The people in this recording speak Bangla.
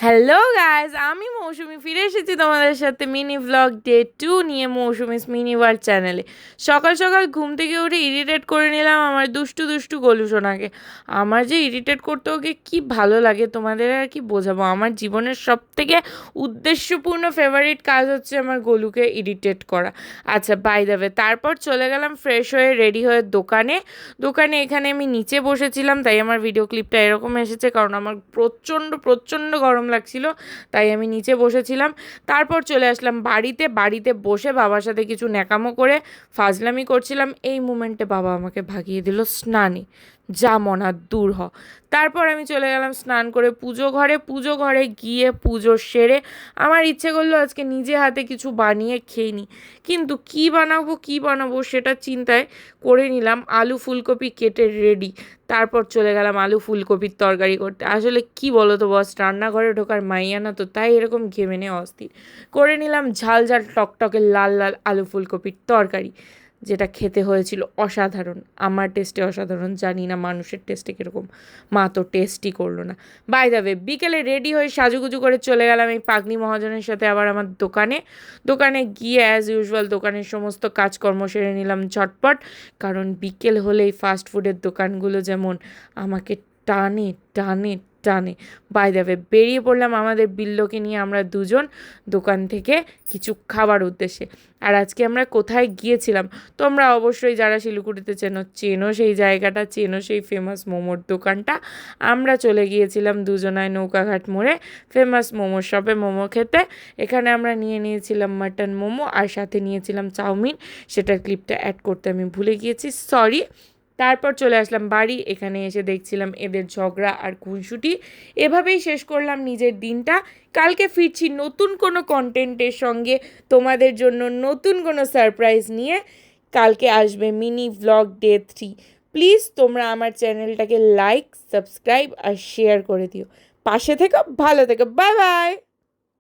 হ্যালো গাইজ, আমি মৌসুমি ফিরে এসেছি তোমাদের সাথে মিনি ভ্লগ ডে 2 নিয়ে মৌসুমিস মিনি ওয়ার্ল্ড চ্যানেলে। সকাল সকাল ঘুম থেকে উঠে ইরিটেট করে নিলাম আমার দুষ্টু দুষ্টু গোলুসোনাকে। আমার যে ইরিটেট করতে ওকে কি ভালো লাগে তোমাদের আর কি বোঝাবো। আমার জীবনের সব থেকে উদ্দেশ্যপূর্ণ ফেভারিট কাজ হচ্ছে আমার গোলুকে ইরিটেট করা। আচ্ছা, বাই দ্য ওয়ে, তারপর চলে গেলাম ফ্রেশ হয়ে রেডি হয়ে দোকানে। এখানে আমি নিচে বসেছিলাম, তাই আমার ভিডিও ক্লিপটা এরকম এসেছে, কারণ আমার প্রচণ্ড প্রচণ্ড গরম লাগছিল, তাই আমি নিচে বসেছিলাম। তারপর চলে আসলাম বাড়িতে বসে বাবার সাথে কিছু ন্যাকামো করে ফাজলামি করছিলাম। এই মুমেন্টে বাবা আমাকে ভাগিয়ে দিল স্নানে। যা মনা দূর হ। তারপর আমি চলে গেলাম স্নান করে পুজো ঘরে গিয়ে পুজো সেরে আমার ইচ্ছে করলো আজকে নিজে হাতে কিছু বানিয়ে খেয়ে নিই। কিন্তু কি বানাবো সেটা চিন্তায় করে নিলাম আলু ফুলকপি কেটে রেডি। তারপর চলে গেলাম আলু ফুলকপির তরকারি করতে। আসলে কি বলো তো বস, রান্নাঘরে ঢোকার মাইয়া না তো, তাই এরকম ঘেমে নিয়ে অস্থির করে নিলাম ঝাল ঝাল টকটকে লাল লাল আলু ফুলকপির তরকারি, যেটা খেতে হয়েছিল অসাধারণ। আমার টেস্টে অসাধারণ, জানি না মানুষের টেস্টে কীরকম, মা তো টেস্টই করলো না। বাই দ্য ওয়ে, বিকেলে রেডি হয়ে সাজুগুজু করে চলে গেলাম এই পাগনি মহাজনের সাথে আবার আমার দোকানে গিয়ে অ্যাজ ইউজুয়াল দোকানের সমস্ত কাজকর্ম সেরে নিলাম ঝটপট, কারণ বিকেল হলেই ফাস্ট ফুডের দোকানগুলো যেমন আমাকে টানে টানে টানে। বাই দ্য ওয়ে, বেরিয়ে পড়লাম আমাদের বিল্লকে নিয়ে আমরা দুজন দোকান থেকে কিছু খাবার উদ্দেশ্যে। আর আজকে আমরা কোথায় গিয়েছিলাম তোমরা অবশ্যই যারা শিলিগুড়িতে চেনো সেই জায়গাটা, চেনো সেই ফেমাস মোমোর দোকানটা। আমরা চলে গিয়েছিলাম দুজনায় নৌকাঘাট মোড়ে ফেমাস মোমো শপে মোমো খেতে। এখানে আমরা নিয়েছিলাম মাটন মোমো আর সাথে নিয়েছিলাম চাউমিন। সেটার ক্লিপটা অ্যাড করতে আমি ভুলে গিয়েছি, সরি। তারপর চলে আসলাম বাড়ি। এখানে এসে দেখছিলাম এদের ঝগড়া আর খুনসুটি। এভাবেই শেষ করলাম নিজের দিনটা। কালকে ফিরছি নতুন কোনো কন্টেন্টের সঙ্গে, তোমাদের জন্য নতুন কোনো সারপ্রাইজ নিয়ে। কালকে আসবে মিনি ভ্লগ ডে 3। প্লিজ তোমরা আমার চ্যানেলটাকে লাইক, সাবস্ক্রাইব আর শেয়ার করে দিও। পাশে থেকো, ভালো থেকো, বাই বাই।